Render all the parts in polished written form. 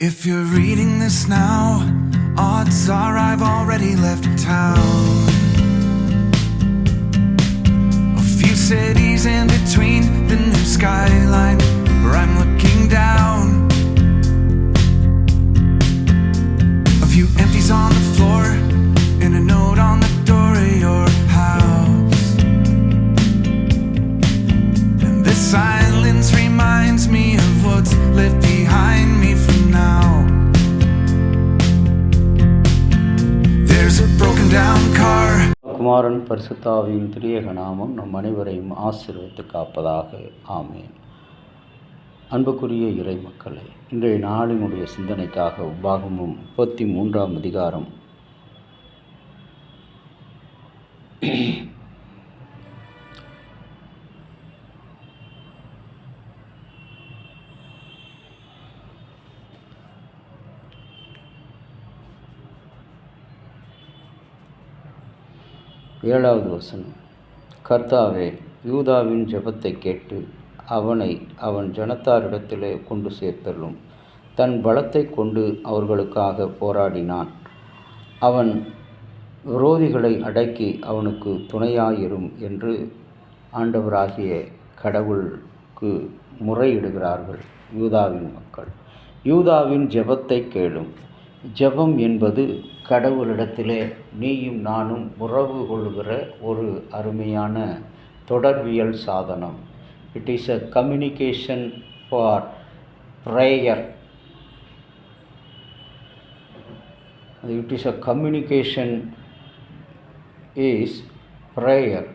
If you're reading this now, odds are I've already left town. A few cities in between the new skyline where I'm looking down. A few empties on the floor and a note on the door of your house. And this silence reminds me of what's left behind me for now. There's a broken down car. குமாரன் பரிசுத்தாவின் திரியேக நாமம் நம் அனைவரையும் ஆசீர்வதித்து காப்பதாக. ஆமேன். அன்புக்குரிய இறை மக்களே, இன்றைய நாளினுடைய சிந்தனைக்காக உபாகமம் 33ஆம் அதிகாரம் 7வது வசனம். கர்த்தாவே, யூதாவின் ஜெபத்தை கேட்டு அவனை அவன் ஜனத்தாரிடத்திலே கொண்டு சேர்த்தள்ளும். தன் பலத்தை கொண்டு அவர்களுக்காக போராடினான். அவன் விரோதிகளை அடக்கி அவனுக்கு துணையாயிரும் என்று ஆண்டவராகிய கடவுளுக்கு முறையிடுகிறார்கள் யூதாவின் மக்கள். யூதாவின் ஜெபத்தை கேளும். ஜெபம் என்பது கடவுளிடத்திலே நீயும் நானும் உறவு கொள்கிற ஒரு அருமையான தொடர்பியல் சாதனம். It is a communication for prayer. It is a communication is prayer.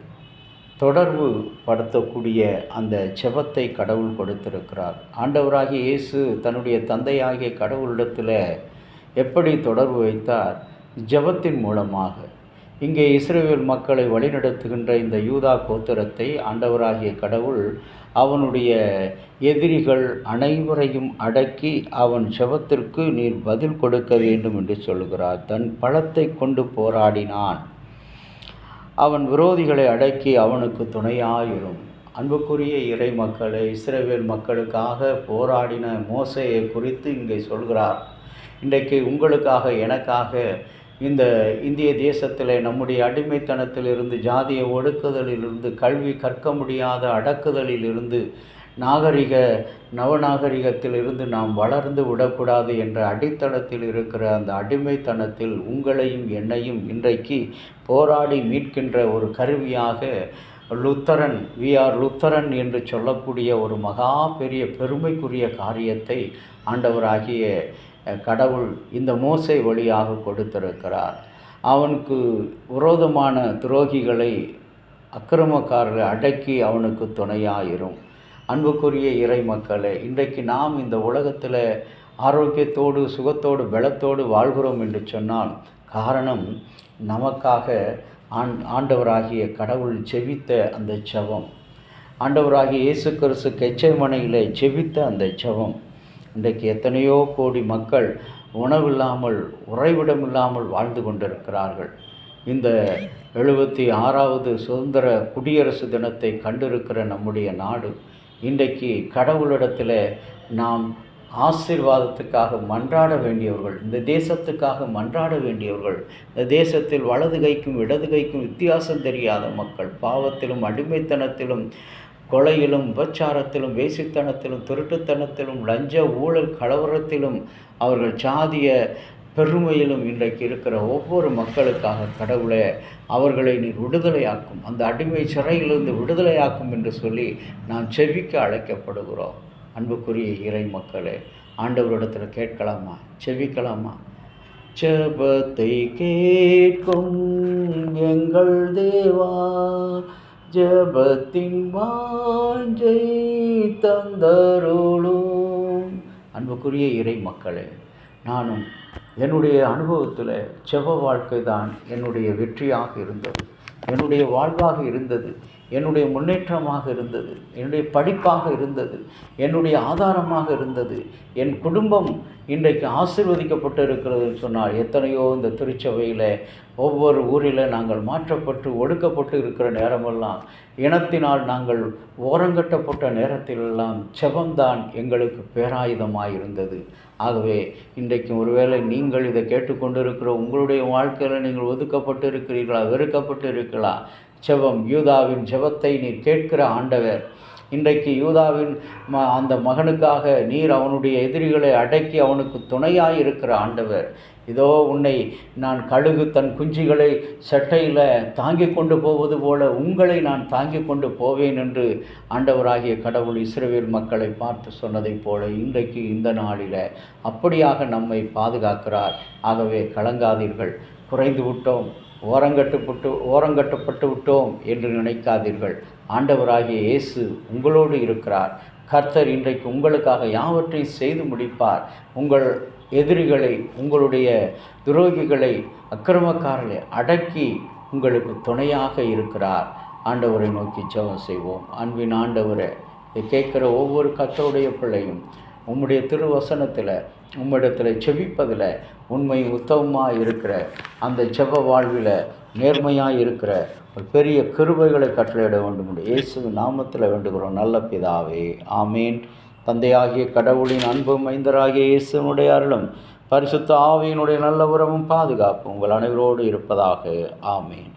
தொடர்பு படுத்தக்கூடிய அந்த ஜெபத்தை கடவுள் கொடுத்திருக்கிறார். ஆண்டவராகிய இயேசு தன்னுடைய தந்தையாகிய கடவுளிடத்தில் எப்படி தொடர்பு வைத்தார்? ஜெபத்தின் மூலமாக. இங்கே இஸ்ரவேல் மக்களை வழிநடத்துகின்ற இந்த யூதா கோத்திரத்தை ஆண்டவராகிய கடவுள் அவனுடைய எதிரிகள் அனைவரையும் அடக்கி அவன் ஜெபத்திற்கு நீர் பதில் கொடுக்க வேண்டும் என்று சொல்கிறார். தன் பலத்தை கொண்டு போராடினான். அவன் விரோதிகளை அடக்கி அவனுக்கு துணையாயிரும். அன்புக்குரிய இறை மக்களே, இஸ்ரவேல் மக்களுக்காக போராடின மோசேயை குறித்து இங்கே சொல்கிறார். இன்றைக்கு உங்களுக்காக எனக்காக இந்த இந்திய தேசத்தில் நம்முடைய அடிமைத்தனத்திலிருந்து, ஜாதிய ஒடுக்குதலிலிருந்து, கல்வி கற்க முடியாத அடக்குதலிலிருந்து, நவநாகரிகத்திலிருந்து நாம் வளர்ந்து விடக்கூடாது என்ற அடித்தளத்தில் இருக்கிற அந்த அடிமைத்தனத்தில் உங்களையும் என்னையும் இன்றைக்கு போராடி மீட்கின்ற ஒரு கருவியாக லுத்தரன், லுத்தரன் என்று சொல்லக்கூடிய ஒரு மகா பெரிய பெருமைக்குரிய காரியத்தை ஆண்டவராகிய கடவுள் இந்த மோசே வழியாக கொடுத்திருக்கிறார். அவனுக்கு விரோதமான துரோகிகளை, அக்கிரமக்காரர்களை அடக்கி அவனுக்கு துணையாயிரும். அன்புக்குரிய இறை மக்களே, இன்றைக்கு நாம் இந்த உலகத்தில் ஆரோக்கியத்தோடு, சுகத்தோடு, பலத்தோடு வாழ்கிறோம் என்று சொன்னால் காரணம் நமக்காக ஆண்டவராகிய கடவுள் ஜெபித்த அந்த ஜெபம். ஆண்டவராகிய இயேசு கிறிஸ்து கெத்செமனையில் ஜெபித்த அந்த ஜெபம். இன்றைக்கு எத்தனையோ கோடி மக்கள் உணவில்லாமல், உறைவிடமில்லாமல் வாழ்ந்து கொண்டிருக்கிறார்கள். இந்த 76வது சுதந்திர குடியரசு தினத்தை கண்டிருக்கிற நம்முடைய நாடு இன்றைக்கு கடவுளிடத்தில் நாம் ஆசீர்வாதத்துக்காக மன்றாட வேண்டியவர்கள், இந்த தேசத்துக்காக மன்றாட வேண்டியவர்கள். இந்த தேசத்தில் வலது கைக்கும் இடது கைக்கும் வித்தியாசம் தெரியாத மக்கள் பாவத்திலும், அடிமைத்தனத்திலும், கொலையிலும், விபச்சாரத்திலும், வேசித்தனத்திலும், திருட்டுத்தனத்திலும், லஞ்ச ஊழல் கலவரத்திலும், அவர்கள் ஜாதிய பெருமையிலும் இன்றைக்கு இருக்கிற ஒவ்வொரு மக்களுக்காக கடவுளே அவர்களை நீர் விடுதலையாக்கும், அந்த அடிமை சிறையிலிருந்து விடுதலையாக்கும் என்று சொல்லி நாம் செபிக்க அழைக்கப்படுகிறோம். அன்புக்குரிய இறை மக்களே, ஆண்டவரிடத்தில் கேட்கலாமா? செபிக்கலாமா? ஜெபத்தை கேட்கும் எங்கள் தேவா, ஜெபத்தின் வாஞ்சை தந்தருளும். அன்புக்குரிய இறை மக்களே, நானும் என்னுடைய அனுபவத்தில் ஜெப வாழ்க்கை தான் என்னுடைய வெற்றியாக இருந்தது, என்னுடைய வாழ்வாக இருந்தது, என்னுடைய முன்னேற்றமாக இருந்தது, என்னுடைய படிப்பாக இருந்தது, என்னுடைய ஆதாரமாக இருந்தது. என் குடும்பம் இன்றைக்கு ஆசீர்வதிக்கப்பட்டு இருக்கிறதுன்னு சொன்னால் எத்தனையோ இந்த திருச்சபையில் ஒவ்வொரு ஊரில் நாங்கள் மாற்றப்பட்டு ஒடுக்கப்பட்டு இருக்கிற நேரமெல்லாம் இனத்தினால் நாங்கள் ஓரங்கட்டப்பட்ட நேரத்திலெல்லாம் ஜெபம்தான் எங்களுக்கு பேராயுதமாக இருந்தது. ஆகவே இன்றைக்கு ஒருவேளை நீங்கள் இதை கேட்டுக்கொண்டு இருக்கிற உங்களுடைய வாழ்க்கையில் நீங்கள் ஒதுக்கப்பட்டு இருக்கிறீர்களா, வெறுக்கப்பட்டு இருக்கலாம். ஜெபம், யூதாவின் ஜெபத்தை நீர் கேட்கிற ஆண்டவர். இன்றைக்கு யூதாவின் அந்த மகனுக்காக நீர் அவனுடைய எதிரிகளை அடக்கி அவனுக்கு துணையாக இருக்கிற ஆண்டவர். இதோ உன்னை நான் கழுகு தன் குஞ்சுகளை சட்டையில் தாங்கி கொண்டு போவது போல உங்களை நான் தாங்கி கொண்டு போவேன் என்று ஆண்டவராகிய கடவுள் இஸ்ரவேல் மக்களை பார்த்து சொன்னதைப் போல இன்றைக்கு இந்த நாளில் அப்படியாக நம்மை பாதுகாக்கிறார். ஆகவே கலங்காதீர்கள். குறைந்து விட்டோம், ஓரங்கட்டப்பட்டு விட்டோம் என்று நினைக்காதீர்கள். ஆண்டவராகிய இயேசு உங்களோடு இருக்கிறார். கர்த்தர் இன்றைக்கு உங்களுக்காக யாவற்றையும் செய்து முடிப்பார். உங்கள் எதிரிகளை, உங்களுடைய துரோகிகளை, அக்கிரமக்காரர்களை அடக்கி உங்களுக்கு துணையாக இருக்கிறார். ஆண்டவரை நோக்கி ஜெபம் செய்வோம். அன்பின் ஆண்டவரே, இதை கேட்குற ஒவ்வொரு கர்த்தருடைய பிள்ளையும் உம்முடைய திருவசனத்தில் உம்மிடத்தில் செபிப்பதில் உண்மை உத்தமமாக இருக்கிற அந்த ஜெப வாழ்வில் நேர்மையாக இருக்கிற ஒரு பெரிய கிருபைகளை கட்டளையிட வேண்டும். இயேசுவின் நாமத்தில் வேண்டுகிறோம் நல்ல பிதாவே, ஆமேன். தந்தையாகிய கடவுளின் அன்பும் மைந்தராகிய இயேசுனுடைய அருளும் பரிசுத்த ஆவியினுடைய நல்ல உறவும் பாதுகாப்பும் உங்கள் அனைவரோடு இருப்பதாக. ஆமேன்.